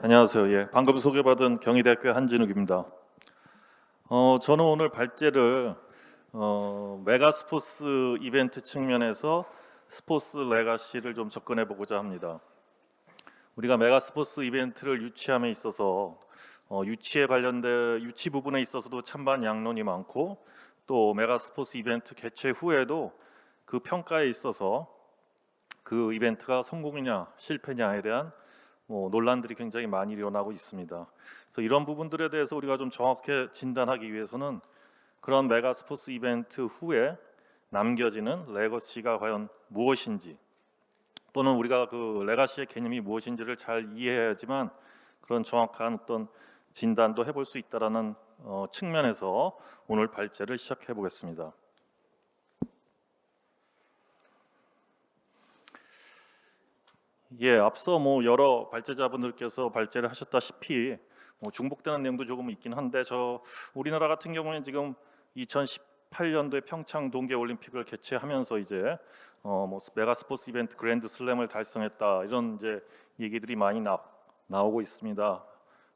안녕하세요. 방금 소개받은 경희대학교 한진욱입니다. 저는 오늘 발제를 메가스포츠 이벤트 측면에서 스포츠 레가시를 좀 접근해 보고자 합니다. 우리가 메가스포츠 이벤트를 유치함에 있어서 유치에 관련된 유치 부분에 있어서도 찬반 양론이 많고, 또 메가스포츠 이벤트 개최 후에도 그 평가에 있어서 그 이벤트가 성공이냐 실패냐에 대한 논란들이 굉장히 많이 일어나고 있습니다. 그래서 이런 부분들에 대해서 우리가 좀 정확히 진단하기 위해서는 그런 메가 스포츠 이벤트 후에 남겨지는 레거시가 과연 무엇인지, 또는 우리가 그 레가시의 개념이 무엇인지를 잘 이해해야지만 그런 정확한 어떤 진단도 해볼 수 있다라는 측면에서 오늘 발제를 시작해 보겠습니다. 앞서 여러 발제자분들께서 발제를 하셨다시피 중복되는 내용도 조금 있긴 한데, 우리나라 같은 경우는 지금 2018년도에 평창 동계올림픽을 개최하면서 이제 메가 스포츠 이벤트 그랜드 슬램을 달성했다, 이런 이제 얘기들이 많이 나오고 있습니다.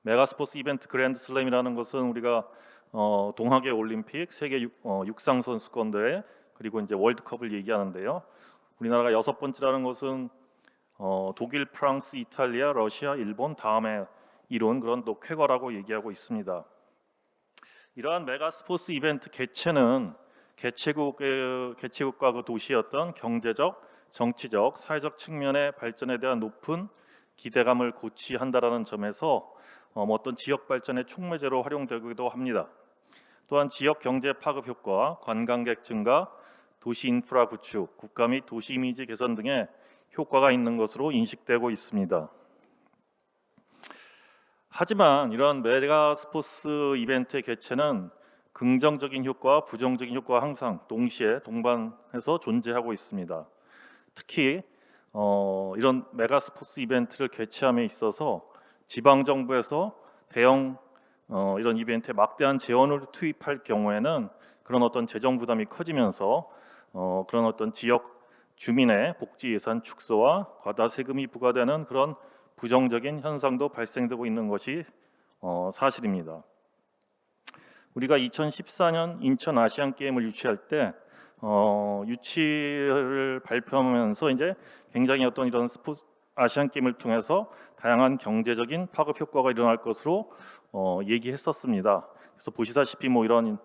메가 스포츠 이벤트 그랜드 슬램이라는 것은 우리가 동학의 올림픽, 세계 육상 선수권 대회, 그리고 이제 월드컵을 얘기하는데요. 우리나라가 6번째라는 것은 독일, 프랑스, 이탈리아, 러시아, 일본 다음에 이룬 그런 또 쾌거라고 얘기하고 있습니다. 이러한 메가 스포츠 이벤트 개최는 개최국과 그 도시의 어떤 경제적, 정치적, 사회적 측면의 발전에 대한 높은 기대감을 고취한다라는 점에서 어떤 지역 발전의 촉매제로 활용되기도 합니다. 또한 지역 경제 파급 효과, 관광객 증가, 도시 인프라 구축, 국가 및 도시 이미지 개선 등의 효과가 있는 것으로 인식되고 있습니다. 하지만 이런 메가 스포츠 이벤트의 개최는 긍정적인 효과와 부정적인 효과가 항상 동시에 동반해서 존재하고 있습니다. 특히 이런 메가 스포츠 이벤트를 개최함에 있어서 지방 정부에서 대형 이런 이벤트에 막대한 재원을 투입할 경우에는 그런 어떤 재정 부담이 커지면서 그런 어떤 지역 주민의 복지 예산 축소와 과다 세금이 부과되는 그런 부정적인 현상도 발생되고 있는 것이 사실입니다. 우리가 2014년 인천 아시안 게임을 유치할 때 유치를 발표하면서 이제 굉장히 어떤 이런 스포츠 아시안 게임을 통해서 다양한 경제적인 파급 효과가 일어날 것으로 얘기했었습니다. 그래서 보시다시피 이런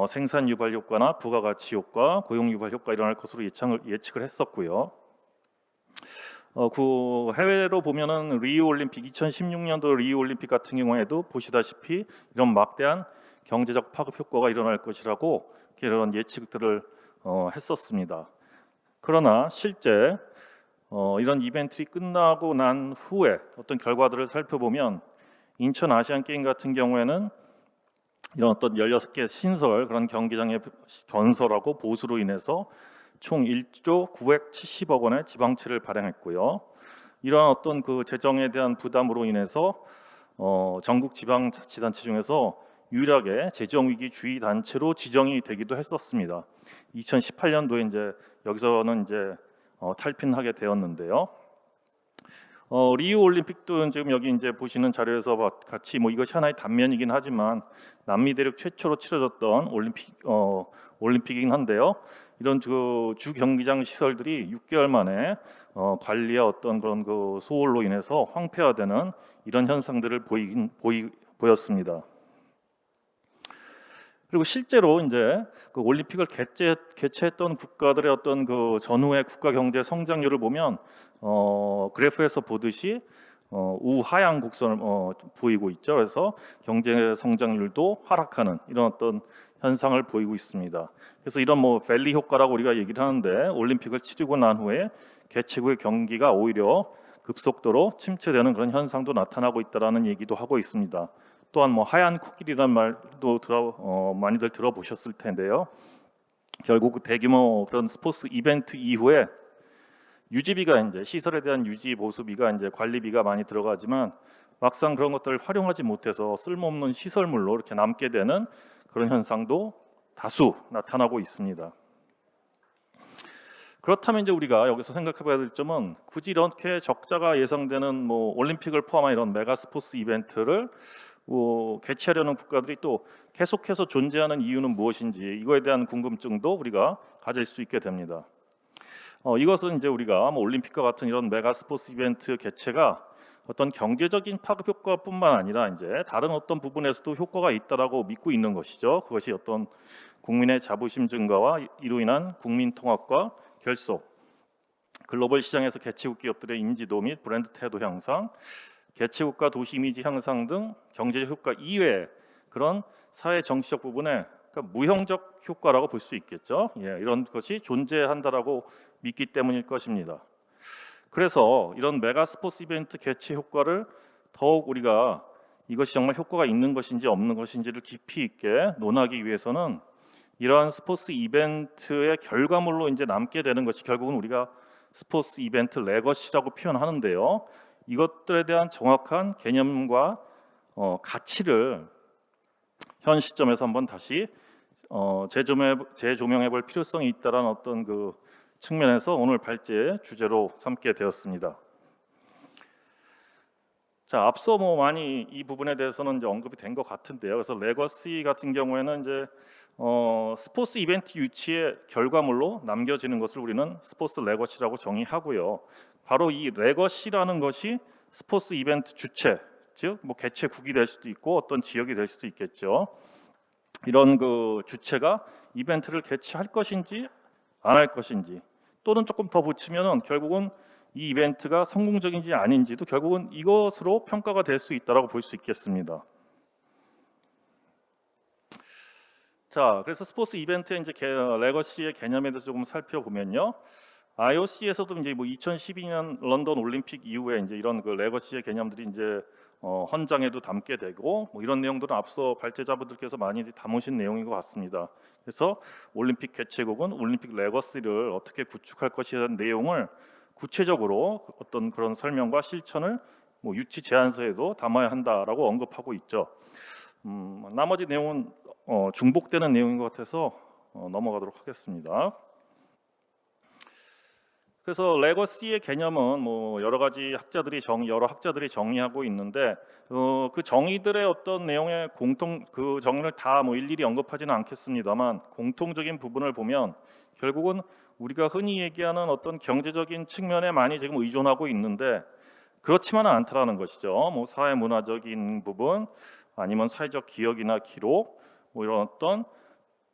생산 유발 효과나 부가가치 효과, 고용 유발 효과 일어날 것으로 예측을 했었고요. 그 해외로 보면은 리우 올림픽, 2016년도 리우 올림픽 같은 경우에도 보시다시피 이런 막대한 경제적 파급 효과가 일어날 것이라고 이런 예측들을 했었습니다. 그러나 실제 이런 이벤트가 끝나고 난 후에 어떤 결과들을 살펴보면 인천 아시안 게임 같은 경우에는 이런 어떤 16개 신설 그런 경기장의 건설하고 보수로 인해서 총 1조 970억 원의 지방채를 발행했고요. 이러한 어떤 그 재정에 대한 부담으로 인해서 전국 지방자치단체 중에서 유일하게 재정위기 주의 단체로 지정이 되기도 했었습니다. 2018년도에 이제 여기서는 이제 탈핀하게 되었는데요. 리우 올림픽도 지금 여기 이제 보시는 자료에서 같이 이것이 하나의 단면이긴 하지만 남미 대륙 최초로 치러졌던 올림픽이긴 한데요. 이런 주 경기장 시설들이 6개월 만에 관리와 어떤 그런 그 소홀로 인해서 황폐화되는 이런 현상들을 보였습니다. 그리고 실제로 이제 그 올림픽을 개최했던 국가들의 어떤 그 전후의 국가 경제 성장률을 보면 그래프에서 보듯이 우하향 곡선을 보이고 있죠. 그래서 경제 성장률도 하락하는 이런 어떤 현상을 보이고 있습니다. 그래서 이런 밸리 효과라고 우리가 얘기를 하는데, 올림픽을 치르고 난 후에 개최국의 경기가 오히려 급속도로 침체되는 그런 현상도 나타나고 있다라는 얘기도 하고 있습니다. 또한 하얀 코끼리란 말도 많이들 들어보셨을 텐데요. 결국 대규모 그런 스포츠 이벤트 이후에 유지비가 이제 시설에 대한 유지 보수비가 이제 관리비가 많이 들어가지만 막상 그런 것들을 활용하지 못해서 쓸모없는 시설물로 이렇게 남게 되는 그런 현상도 다수 나타나고 있습니다. 그렇다면 이제 우리가 여기서 생각해봐야 될 점은 굳이 이렇게 적자가 예상되는 뭐 올림픽을 포함한 이런 메가 스포츠 이벤트를 개최하려는 국가들이 또 계속해서 존재하는 이유는 무엇인지 이거에 대한 궁금증도 우리가 가질 수 있게 됩니다. 이것은 이제 우리가 뭐 올림픽과 같은 이런 메가 스포츠 이벤트 개최가 어떤 경제적인 파급 효과뿐만 아니라 이제 다른 어떤 부분에서도 효과가 있다라고 믿고 있는 것이죠. 그것이 어떤 국민의 자부심 증가와 이로 인한 국민 통합과 결속, 글로벌 시장에서 개최국 기업들의 인지도 및 브랜드 태도 향상, 개최국가 도시 이미지 향상 등 경제적 효과 이외에 그런 사회 정치적 부분에 그러니까 무형적 효과라고 볼 수 있겠죠. 이런 것이 존재한다라고 믿기 때문일 것입니다. 그래서 이런 메가 스포츠 이벤트 개최 효과를 더욱 우리가 이것이 정말 효과가 있는 것인지 없는 것인지를 깊이 있게 논하기 위해서는 이러한 스포츠 이벤트의 결과물로 이제 남게 되는 것이 결국은 우리가 스포츠 이벤트 레거시라고 표현하는데요. 이것들에 대한 정확한 개념과 가치를 현 시점에서 한번 다시 재조명해 볼 필요성이 있다라는 어떤 그 측면에서 오늘 발제의 주제로 삼게 되었습니다. 자, 앞서 뭐 많이 이 부분에 대해서는 이제 언급이 된 것 같은데요. 그래서 레거시 같은 경우에는 이제 스포츠 이벤트 유치의 결과물로 남겨지는 것을 우리는 스포츠 레거시라고 정의하고요. 바로 이 레거시라는 것이 스포츠 이벤트 주체, 즉 뭐 개최국이 될 수도 있고 어떤 지역이 될 수도 있겠죠. 이런 그 주체가 이벤트를 개최할 것인지 안 할 것인지, 또는 조금 더 붙이면은 결국은 이 이벤트가 성공적인지 아닌지도 결국은 이것으로 평가가 될 수 있다라고 볼 수 있겠습니다. 자, 그래서 스포츠 이벤트의 이제 레거시의 개념에 대해서 조금 살펴보면요. IOC에서도 이제 뭐 2012년 런던 올림픽 이후에 이제 이런 그 레거시의 개념들이 이제 헌장에도 담게 되고 뭐 이런 내용들은 앞서 발제자분들께서 많이 담으신 내용인 것 같습니다. 그래서 올림픽 개최국은 올림픽 레거시를 어떻게 구축할 것이라는 내용을 구체적으로 어떤 그런 설명과 실천을 뭐 유치 제안서에도 담아야 한다라고 언급하고 있죠. 나머지 내용은 중복되는 내용인 것 같아서 넘어가도록 하겠습니다. 그래서 레거시의 개념은 뭐 여러 학자들이 정의하고 있는데 그 정의들의 어떤 내용의 그 정의를 다 뭐 일일이 언급하지는 않겠습니다만 공통적인 부분을 보면 결국은 우리가 흔히 얘기하는 어떤 경제적인 측면에 많이 지금 의존하고 있는데 그렇지만은 않다라는 것이죠. 뭐 사회 문화적인 부분 아니면 사회적 기억이나 기록 뭐 이런 어떤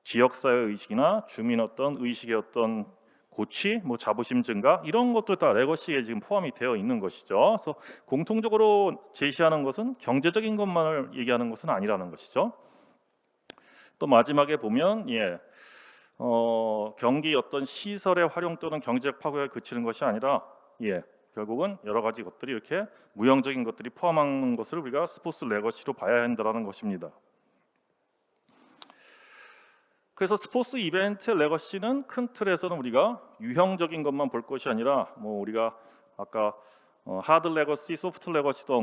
지역사회 의식이나 주민 어떤 의식의 어떤 고취, 뭐 자부심 증가 이런 것도 다 레거시에 지금 포함이 되어 있는 것이죠. 그래서 공통적으로 제시하는 것은 경제적인 것만을 얘기하는 것은 아니라는 것이죠. 또 마지막에 보면 경기 어떤 시설의 활용 또는 경제적 파괴에 그치는 것이 아니라 결국은 여러 가지 것들이 이렇게 무형적인 것들이 포함한 것을 우리가 스포츠 레거시로 봐야 한다는 것입니다. 그래서 스포츠 이벤트 레거시는 큰 틀에서는 우리가 유형적인 것만 볼 것이 아니라 뭐 우리가 아까 하드 레거시, 소프트 레거시도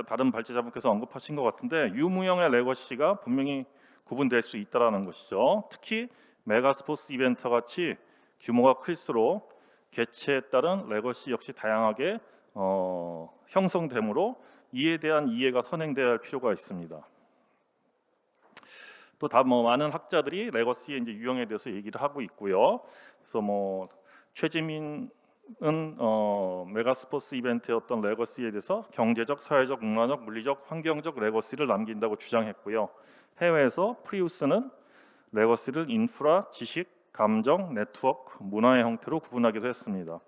다른 발제자분께서 언급하신 것 같은데 유무형의 레거시가 분명히 구분될 수 있다라는 것이죠. 특히 메가 스포츠 이벤트 같이 규모가 클수록 개최에 따른 레거시 역시 다양하게 형성되므로 이에 대한 이해가 선행돼야 할 필요가 있습니다. 또 많은 학자들이 레거시의 이제 유형에 대해서 얘기를 하고 있고요. 그래서 뭐 최지민은 메가 스포츠 이벤트의 어떤 레거시에 대해서 경제적, 사회적, 문화적, 물리적, 환경적 레거시를 남긴다고 주장했고요. 해외에서 프리우스는 레거시를 인프라, 지식, 감정, 네트워크, 문화의 형태로 구분하기도 했습니다.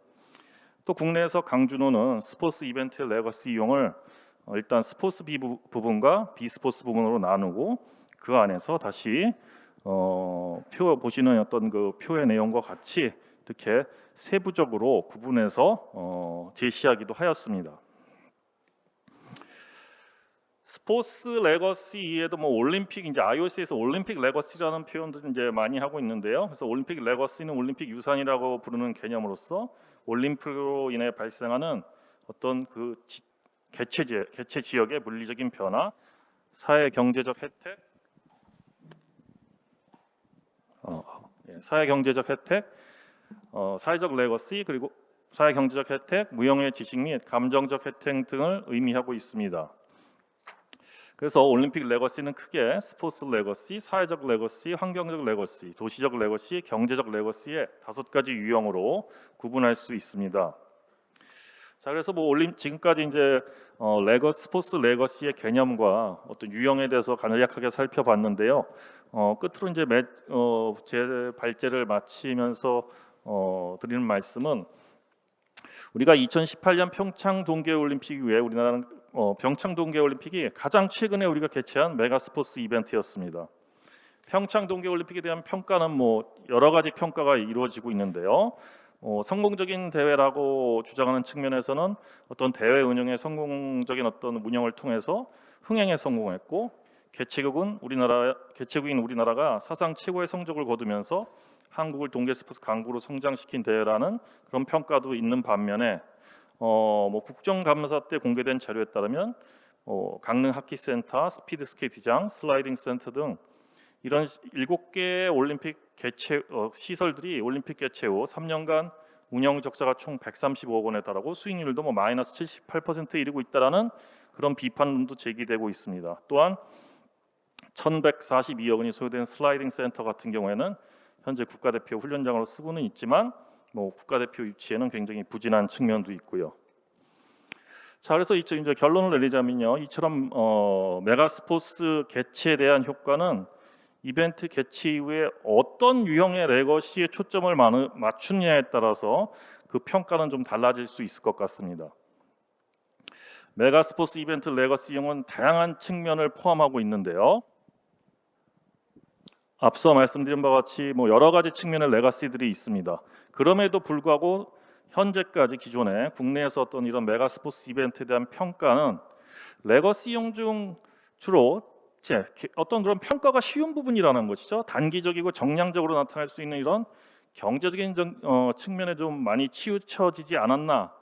또 국내에서 강준호는 스포츠 이벤트의 레거시 이용을 일단 스포츠 부분과 비스포츠 부분으로 나누고 그 안에서 다시 표 보시는 어떤 그 표의 내용과 같이 이렇게 세부적으로 구분해서 제시하기도 하였습니다. 스포츠 레거시 이외에도 뭐 올림픽 이제 IOC에서 올림픽 레거시라는 표현도 이제 많이 하고 있는데요. 그래서 올림픽 레거시는 올림픽 유산이라고 부르는 개념으로서 올림픽으로 인해 발생하는 어떤 그 개최 지역의 물리적인 변화, 사회 경제적 혜택, 사회적 레거시 그리고 사회 경제적 혜택, 무형의 지식 및 감정적 혜택 등을 의미하고 있습니다. 그래서 올림픽 레거시는 크게 스포츠 레거시, 사회적 레거시, 환경적 레거시, 도시적 레거시, 경제적 레거시의 5가지 유형으로 구분할 수 있습니다. 자, 그래서 지금까지 이제 스포츠 레거시의 개념과 어떤 유형에 대해서 간략하게 살펴봤는데요. 끝으로 이제 제 발제를 마치면서 드리는 말씀은 우리가 2018년 평창 동계올림픽 이후에 우리나라는 평창 동계올림픽이 가장 최근에 우리가 개최한 메가 스포츠 이벤트였습니다. 평창 동계올림픽에 대한 평가는 여러 가지 평가가 이루어지고 있는데요. 성공적인 대회라고 주장하는 측면에서는 어떤 대회 운영의 성공적인 어떤 운영을 통해서 흥행에 성공했고 개최국인 우리나라가 사상 최고의 성적을 거두면서 한국을 동계 스포츠 강국으로 성장시킨 대회라는 그런 평가도 있는 반면에 국정감사 때 공개된 자료에 따르면 강릉 하키센터, 스피드 스케이트장, 슬라이딩 센터 등 이런 7개의 올림픽 개최 시설들이 올림픽 개최 후 3년간 운영 적자가 총 135억 원에 달하고 수익률도 마이너스 78%에 이르고 있다라는 그런 비판도 제기되고 있습니다. 또한 1,142억 원이 소요된 슬라이딩 센터 같은 경우에는 현재 국가대표 훈련장으로 쓰고는 있지만 국가대표 유치에는 굉장히 부진한 측면도 있고요. 자, 그래서 이제 결론을 내리자면요, 이처럼 메가 스포츠 개최에 대한 효과는 이벤트 개최 이후에 어떤 유형의 레거시에 초점을 맞추느냐에 따라서 그 평가는 좀 달라질 수 있을 것 같습니다. 메가 스포츠 이벤트 레거시형은 다양한 측면을 포함하고 있는데요. 앞서 말씀드린 바와 같이 여러 가지 측면의 레거시들이 있습니다. 그럼에도 불구하고 현재까지 기존에 국내에서 어떤 이런 메가 스포츠 이벤트에 대한 평가는 레거시형 중 주로 어떤 그런 평가가 쉬운 부분이라는 것이죠. 단기적이고 정량적으로 나타날 수 있는 이런 경제적인 측면에 좀 많이 치우쳐지지 않았나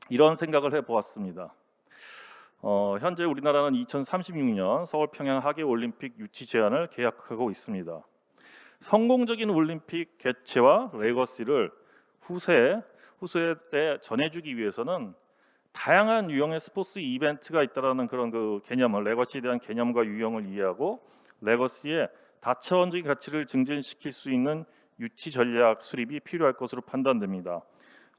이런 생각을 해보았습니다. 현재 우리나라는 2036년 서울 평양 하계 올림픽 유치 제안을 계약하고 있습니다. 성공적인 올림픽 개최와 레거시를 후세에 전해주기 위해서는 다양한 유형의 스포츠 이벤트가 있다라는 그런 그 개념을 레거시에 대한 개념과 유형을 이해하고 레거시의 다차원적인 가치를 증진시킬 수 있는 유치 전략 수립이 필요할 것으로 판단됩니다.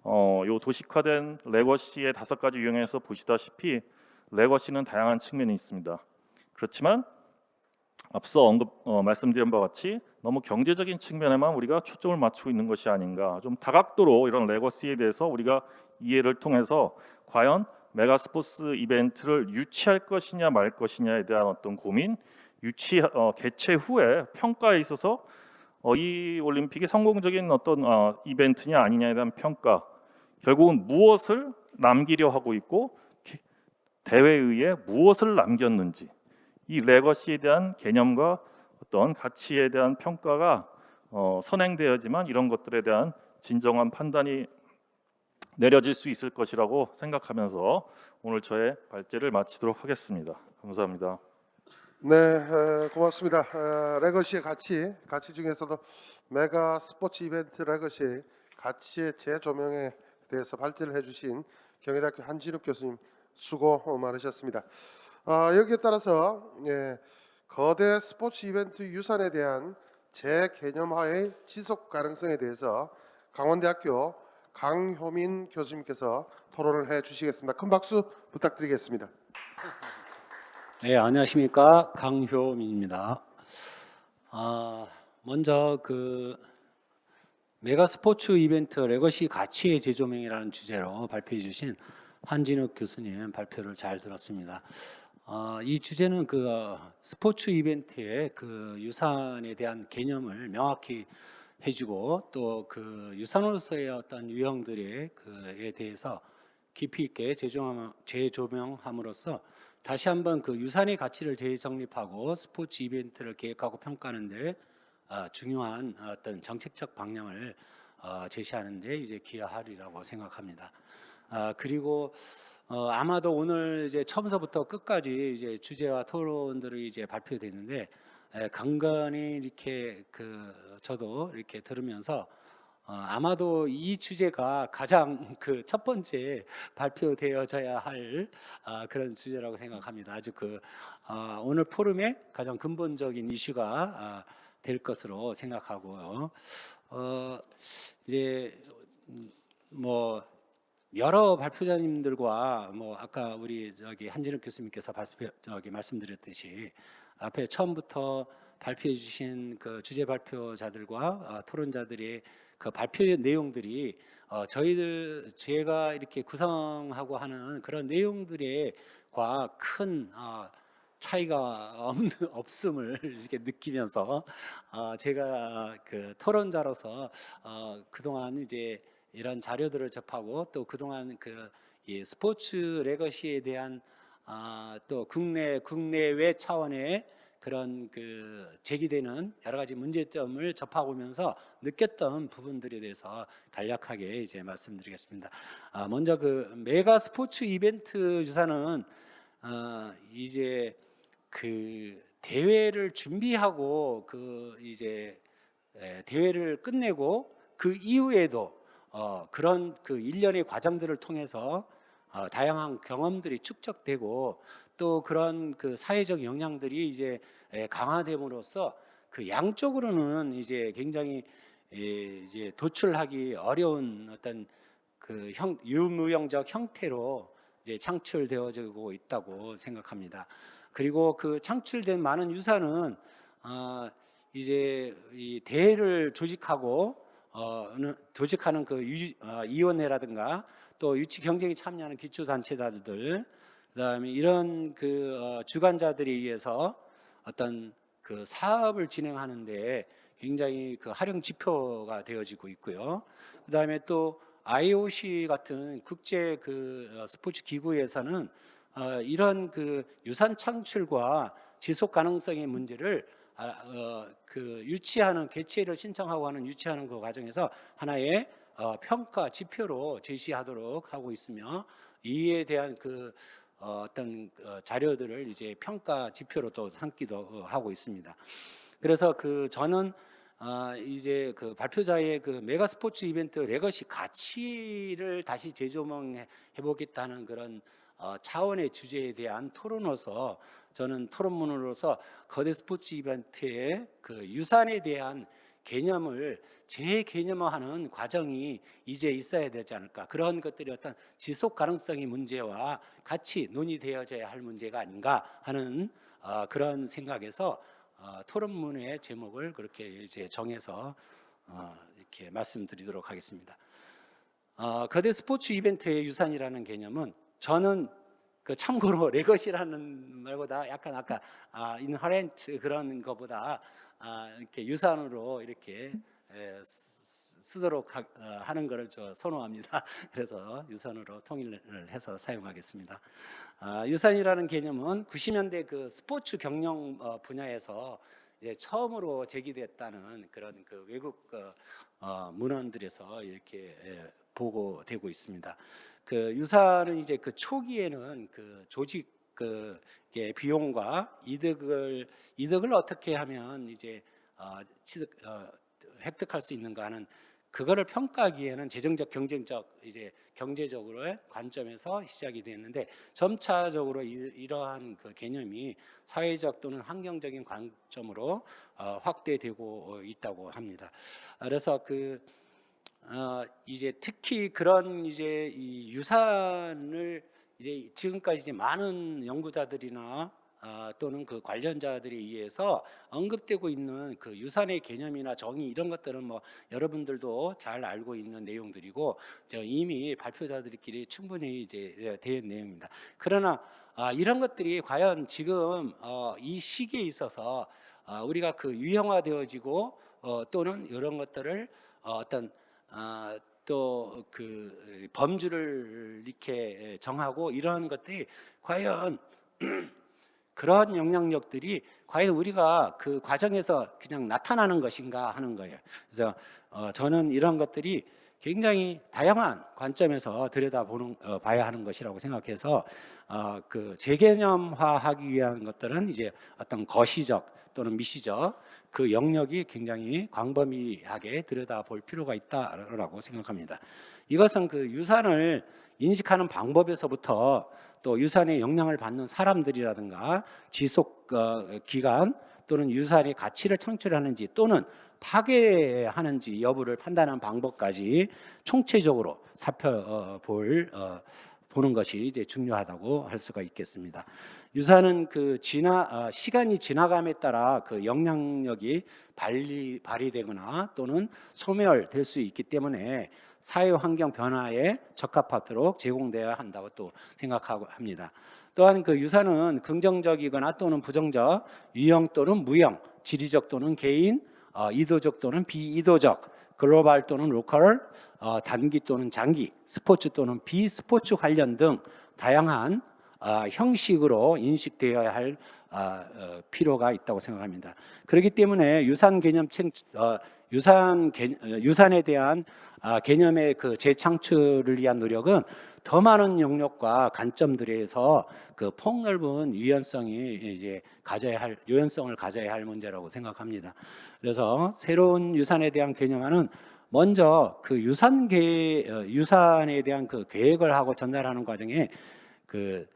요 도식화된 레거시의 5가지 유형에서 보시다시피 레거시는 다양한 측면이 있습니다. 그렇지만 앞서 말씀드린 바와 같이 너무 경제적인 측면에만 우리가 초점을 맞추고 있는 것이 아닌가, 좀 다각도로 이런 레거시에 대해서 우리가 이해를 통해서 과연 메가 스포츠 이벤트를 유치할 것이냐 말 것이냐에 대한 어떤 고민, 개최 후에 평가에 있어서 이 올림픽이 성공적인 어떤 이벤트냐 아니냐에 대한 평가, 결국은 무엇을 남기려 하고 있고 대회에 의해 무엇을 남겼는지, 이 레거시에 대한 개념과 어떤 가치에 대한 평가가 선행되어야지만 이런 것들에 대한 진정한 판단이 내려질 수 있을 것이라고 생각하면서 오늘 저의 발제를 마치도록 하겠습니다. 감사합니다. 네, 고맙습니다. 레거시의 가치 중에서도 메가 스포츠 이벤트 레거시 가치의 재조명에 대해서 발제를 해주신 경희대학교 한진욱 교수님 수고 많으셨습니다. 여기에 따라서 거대 스포츠 이벤트 유산에 대한 재개념화의 지속 가능성에 대해서 강원대학교 강효민 교수님께서 토론을 해주시겠습니다. 큰 박수 부탁드리겠습니다. 네, 안녕하십니까, 강효민입니다. 먼저 메가 스포츠 이벤트 레거시 가치의 재조명이라는 주제로 발표해 주신 한진욱 교수님 발표를 잘 들었습니다. 이 주제는 스포츠 이벤트의 유산에 대한 개념을 명확히 해주고 또 유산으로서의 어떤 유형들에 대해서 깊이 있게 재조명함으로써 다시 한번 유산의 가치를 재정립하고 스포츠 이벤트를 계획하고 평가하는데 중요한 어떤 정책적 방향을 제시하는데 이제 기여하리라고 생각합니다. 그리고 아마도 오늘 이제 처음서부터 끝까지 이제 주제와 토론들이 이제 발표됐는데 간간히 이렇게 저도 이렇게 들으면서 아마도 이 주제가 가장 그 첫 번째 발표되어져야 할 그런 주제라고 생각합니다. 아주 오늘 포럼의 가장 근본적인 이슈가 될 것으로 생각하고요. 이제 뭐 여러 발표자님들과 뭐 아까 우리 한진욱 교수님께서 말씀드렸듯이 앞에 처음부터 발표해 주신 그 주제 발표자들과 토론자들의 그 발표 내용들이 제가 이렇게 구성하고 하는 그런 내용들과 큰 차이가 없음을 이렇게 느끼면서 제가 그 토론자로서 그동안 이제 이런 자료들을 접하고 또 그동안 이 스포츠 레거시에 대한 또 국내외 차원의 그런 제기되는 여러 가지 문제점을 접하고면서 느꼈던 부분들에 대해서 간략하게 이제 말씀드리겠습니다. 먼저 메가 스포츠 이벤트 유산은 이제 대회를 준비하고 이제 대회를 끝내고 그 이후에도 그런 일련의 과정들을 통해서 다양한 경험들이 축적되고 또 그런 사회적 영향들이 이제 강화됨으로써 양쪽으로는 이제 굉장히 이제 도출하기 어려운 어떤 유무형적 형태로 이제 창출되어지고 있다고 생각합니다. 그리고 창출된 많은 유산은 이제 이 대회를 조직하는 위원회라든가 또 유치 경쟁에 참여하는 기초단체들, 그다음에 이런 주관자들에 의해서 어떤 사업을 진행하는데 굉장히 활용 지표가 되어지고 있고요. 그다음에 또 IOC 같은 국제 스포츠 기구에서는 이런 유산 창출과 지속 가능성의 문제를 유치하는 개최를 신청하고 하는 유치하는 그 과정에서 하나의 평가 지표로 제시하도록 하고 있으며 이에 대한 어떤 자료들을 이제 평가 지표로 또 삼기도 하고 있습니다. 그래서 저는 이제 발표자의 메가 스포츠 이벤트 레거시 가치를 다시 재조명해 보겠다는 그런 차원의 주제에 대한 토론으로서 저는 토론문으로서 거대 스포츠 이벤트의 유산에 대한 개념을 재개념화하는 과정이 이제 있어야 되지 않을까. 그런 것들이 어떤 지속 가능성의 문제와 같이 논의되어져야 할 문제가 아닌가 하는 그런 생각에서 토론문의 제목을 그렇게 이제 정해서 이렇게 말씀드리도록 하겠습니다. 거대 스포츠 이벤트의 유산이라는 개념은 저는 참고로 레거시라는 말보다 약간 아까 인허렌트 그런 것보다 이렇게 유산으로 이렇게 쓰도록 하는 것을 선호합니다. 그래서 유산으로 통일을 해서 사용하겠습니다. 유산이라는 개념은 90년대 스포츠 경영 분야에서 이제 처음으로 제기됐다는 그런 외국 문헌들에서 이렇게 보고되고 있습니다. 유산은 이제 초기에는 조직 비용과 이득을 어떻게 하면 이제 획득할 수 있는가 하는 그거를 평가하기에는 재정적 경제적으로의 관점에서 시작이 됐는데 점차적으로 이러한 개념이 사회적 또는 환경적인 관점으로 확대되고 있다고 합니다. 그래서 이제 특히 그런 이제 이 유산을 이제 지금까지 이제 많은 연구자들이나 또는 관련자들에 의해서 언급되고 있는 유산의 개념이나 정의 이런 것들은 뭐 여러분들도 잘 알고 있는 내용들이고 이미 발표자들끼리 충분히 이제 된 내용입니다. 그러나 이런 것들이 과연 지금 이 시기에 있어서 우리가 유형화되어지고 또는 이런 것들을 어떤 또 범주를 이렇게 정하고 이러한 것들이 과연 그러한 영향력들이 과연 우리가 과정에서 그냥 나타나는 것인가 하는 거예요. 그래서 저는 이런 것들이 굉장히 다양한 관점에서 봐야 하는 것이라고 생각해서 재개념화하기 위한 것들은 이제 어떤 거시적 또는 미시적 그 영역이 굉장히 광범위하게 들여다볼 필요가 있다라고 생각합니다. 이것은 그 유산을 인식하는 방법에서부터 또 유산의 영향을 받는 사람들이라든가 지속 기간 또는 유산의 가치를 창출하는지 또는 파괴하는지 여부를 판단하는 방법까지 총체적으로 보는 것이 이제 중요하다고 할 수가 있겠습니다. 유산은 그 시간이 지나감에 따라 그 영향력이 발휘되거나 또는 소멸될 수 있기 때문에 사회 환경 변화에 적합하도록 제공되어야 한다고 또 생각하고 합니다. 또한 그 유산은 긍정적이거나 또는 부정적, 유형 또는 무형, 지리적 또는 개인, 이도적 또는 비이도적, 글로벌 또는 로컬, 단기 또는 장기, 스포츠 또는 비스포츠 관련 등 다양한 형식으로 인식되어야 할 필요가 있다고 생각합니다. 그렇기 때문에 유산에 대한 개념의 그 재창출을 위한 노력은 더 많은 영역과 관점들에서 그 폭넓은 유연성을 가져야 할 문제라고 생각합니다. 그래서 새로운 유산에 대한 개념화는 먼저 그 유산에 대한 그 계획을 하고 전달하는 과정에 그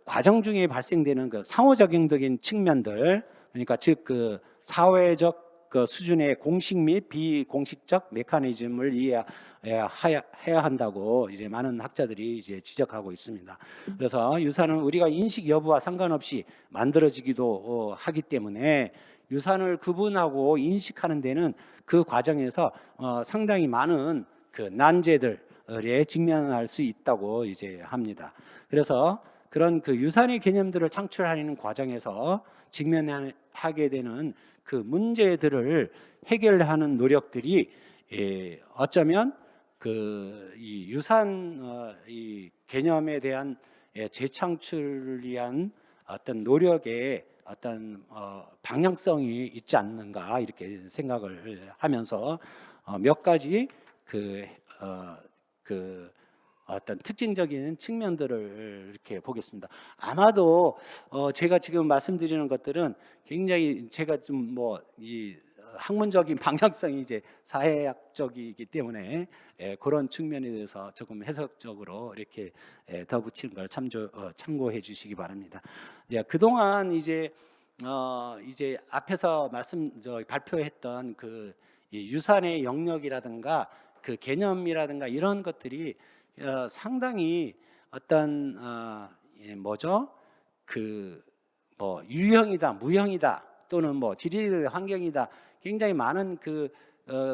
과정 중에 발생되는 그 상호작용적인 측면들, 그러니까 즉 그 사회적 그 수준의 공식 및 비공식적 메커니즘을 이해해야 한다고 이제 많은 학자들이 이제 지적하고 있습니다. 그래서 유산은 우리가 인식 여부와 상관없이 만들어지기도 하기 때문에 유산을 구분하고 인식하는 데는 그 과정에서 상당히 많은 그 난제들에 직면할 수 있다고 이제 합니다. 그래서 그런 그 유산의 개념들을 창출하는 과정에서 직면하게 되는 그 문제들을 해결하는 노력들이 어쩌면 이 유산 이 개념에 대한 재창출을 위한 어떤 노력의 어떤 방향성이 있지 않는가 이렇게 생각을 하면서 몇 가지 어떤 특징적인 측면들을 이렇게 보겠습니다. 아마도 제가 지금 말씀드리는 것들은 굉장히 제가 좀 이 학문적인 방향성이 이제 사회학적이기 때문에 그런 측면에 대해서 조금 해석적으로 이렇게 덧붙이는 걸 참고해 주시기 바랍니다. 이제 그동안 이제 앞에서 발표했던 이 유산의 영역이라든가 그 개념이라든가 이런 것들이 상당히 어떤 유형이다, 무형이다 또는 지리 환경이다 굉장히 많은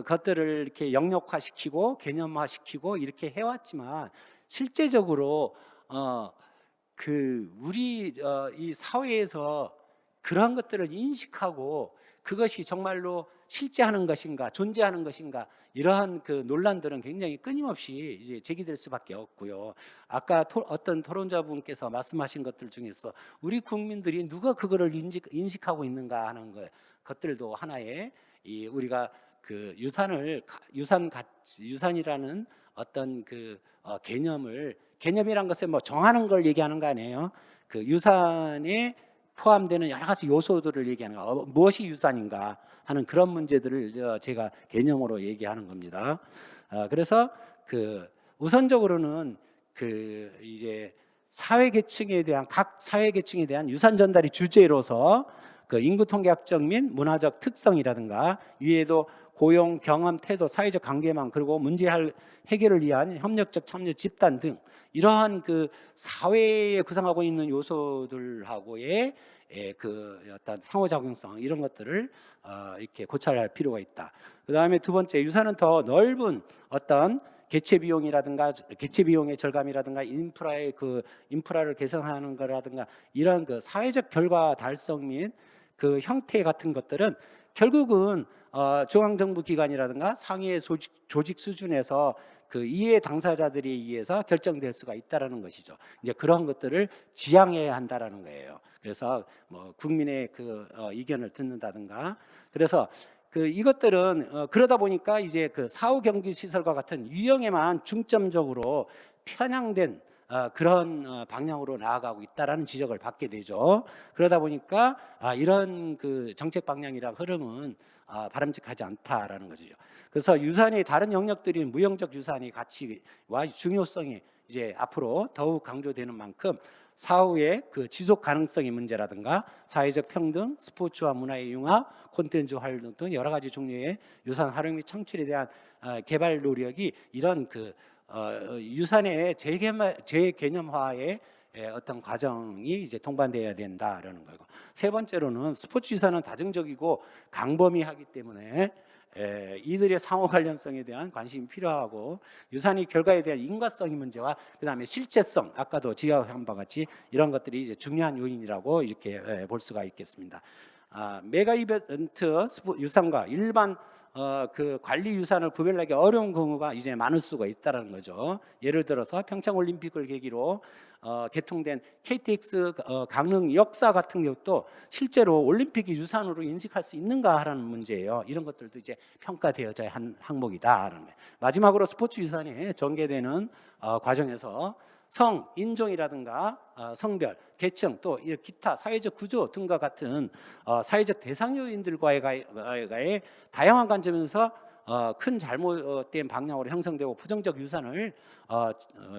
것들을 이렇게 영역화시키고 개념화시키고 이렇게 해왔지만 실제적으로 우리 이 사회에서 그러한 것들을 인식하고 그것이 정말로 실제하는 것인가 존재하는 것인가 이러한 그 논란들은 굉장히 끊임없이 이제 제기될 수밖에 없고요. 아까 어떤 토론자분께서 말씀하신 것들 중에서 우리 국민들이 누가 그거를 인식하고 있는가 하는 것들도 하나의 우리가 그 유산이라는 어떤 개념이란 것을 정하는 걸 얘기하는 거 아니에요. 그 유산에 포함되는 여러 가지 요소들을 얘기하는 거, 무엇이 유산인가 하는 그런 문제들을 제가 개념으로 얘기하는 겁니다. 그래서 우선적으로는 이제 각 사회 계층에 대한 유산 전달이 주제로서 인구 통계학적 및 문화적 특성이라든가 위에도 고용, 경험, 태도, 사회적 관계망 그리고 문제 해결을 위한 협력적 참여 집단 등 이러한 사회에 구성하고 있는 요소들하고의 어떤 상호작용성 이런 것들을 이렇게 고찰할 필요가 있다. 그 다음에 두 번째, 유산은 더 넓은 어떤 개체 비용이라든가 개체 비용의 절감이라든가 인프라를 개선하는 거라든가 이런 사회적 결과 달성 및 형태 같은 것들은 결국은 중앙정부 기관이라든가 상위 조직 수준에서 이해 당사자들에 의해서 결정될 수가 있다라는 것이죠. 이제 그런 것들을 지향해야 한다라는 거예요. 그래서 국민의 의견을 듣는다든가. 그래서 이것들은 그러다 보니까 이제 사후 경기 시설과 같은 유형에만 중점적으로 편향된 그런 방향으로 나아가고 있다라는 지적을 받게 되죠. 그러다 보니까 이런 그 정책 방향이랑 흐름은 바람직하지 않다라는 거죠. 그래서 유산의 다른 영역들인 무형적 유산의 가치와 중요성이 이제 앞으로 더욱 강조되는 만큼 사후의 그 지속 가능성의 문제라든가 사회적 평등, 스포츠와 문화의 융합, 콘텐츠 활용 등 여러 가지 종류의 유산 활용 및 창출에 대한 개발 노력이 이런 그 유산의 재개념화의 어떤 과정이 이제 동반돼야 된다라는 거고, 세 번째로는 스포츠 유산은 다중적이고 강범위하기 때문에 이들의 상호 관련성에 대한 관심이 필요하고 유산의 결과에 대한 인과성의 문제와 그다음에 실제성, 아까도 지적한 바와 같이 이런 것들이 이제 중요한 요인이라고 이렇게 볼 수가 있겠습니다. 메가 이벤트 유산과 일반 그 관리 유산을 구별하기 어려운 경우가 이제 많을 수가 있다는 거죠. 예를 들어서 평창 올림픽을 계기로 개통된 KTX 강릉 역사 같은 것도 실제로 올림픽이 유산으로 인식할 수 있는가 하라는 문제예요. 이런 것들도 이제 평가되어져야 한 항목이다라는 거예요. 마지막으로 스포츠 유산이 전개되는 과정에서 성, 인종이라든가 성별, 계층, 또 기타 사회적 구조 등과 같은 사회적 대상 요인들과의 다양한 관점에서 큰 잘못된 방향으로 형성되고 부정적 유산을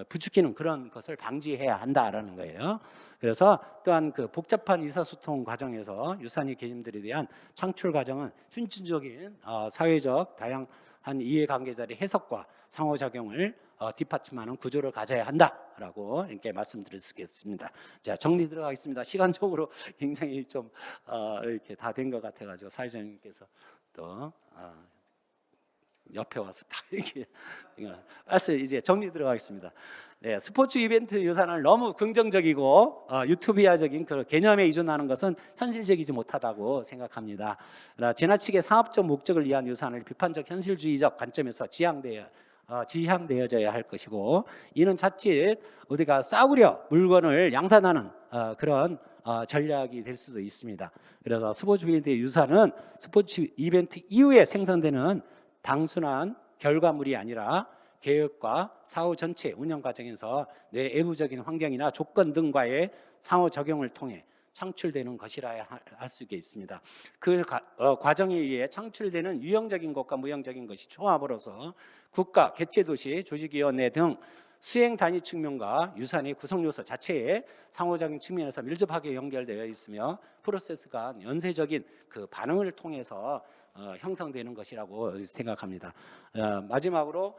부추기는 그런 것을 방지해야 한다라는 거예요. 그래서 또한 그 복잡한 의사소통 과정에서 유산의 개념들에 대한 창출 과정은 현실적인 사회적 다양한 이해관계자의 해석과 상호작용을 뒷받침하는 구조를 가져야 한다라고 이렇게 말씀드릴 수 있겠습니다. 자, 정리 들어가겠습니다. 시간적으로 굉장히 좀 이렇게 다 된 것 같아가지고 사회자님께서 또 옆에 와서 다 이렇게 말씀 이제 정리 들어가겠습니다. 네, 스포츠 이벤트 유산을 너무 긍정적이고 유토피아적인 그 개념에 의존하는 것은 현실적이지 못하다고 생각합니다. 지나치게 상업적 목적을 위한 유산을 비판적 현실주의적 관점에서 지향되어져야 할 것이고, 이는 자칫 어디가 싸구려 물건을 양산하는 그런 전략이 될 수도 있습니다. 그래서 스포츠 이벤트 유산은 스포츠 이벤트 이후에 생성되는 단순한 결과물이 아니라 계획과 사후 전체 운영 과정에서 내부적인 환경이나 조건 등과의 상호작용을 통해 창출되는 것이라 할 수 있습니다. 그 과정에 의해 창출되는 유형적인 것과 무형적인 것이 총합으로서 국가, 개체도시, 조직위원회 등 수행 단위 측면과 유산의 구성 요소 자체의 상호적인 측면에서 밀접하게 연결되어 있으며 프로세스가 연쇄적인 그 반응을 통해서 형성되는 것이라고 생각합니다. 마지막으로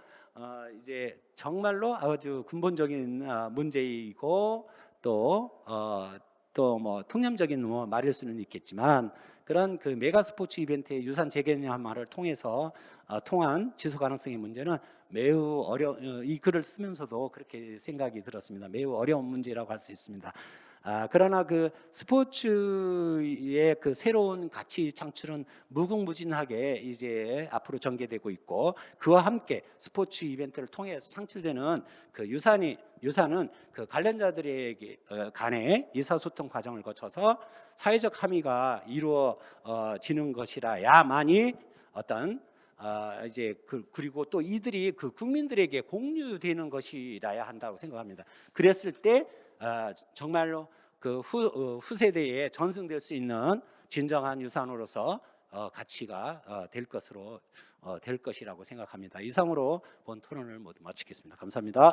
이제 정말로 아주 근본적인 문제이고 또 뭐 통념적인 뭐 말일 수는 있겠지만, 그런 그 메가 스포츠 이벤트의 유산 재개념화를 통해서 통한 지속 가능성의 문제는 매우 이 글을 쓰면서도 그렇게 생각이 들었습니다. 매우 어려운 문제라고 할 수 있습니다. 그러나 그 스포츠의 그 새로운 가치 창출은 무궁무진하게 이제 앞으로 전개되고 있고, 그와 함께 스포츠 이벤트를 통해서 창출되는 그 유산은 그 관련자들에게 간의 의사소통 과정을 거쳐서 사회적 함의가 이루어지는 것이라야만이 어떤 이제 그리고 또 이들이 그 국민들에게 공유되는 것이라야 한다고 생각합니다. 그랬을 때 정말로 그 후세대에 전승될 수 있는 진정한 유산으로서 가치가 될 것이라고 생각합니다. 이상으로 본 토론을 모두 마치겠습니다. 감사합니다.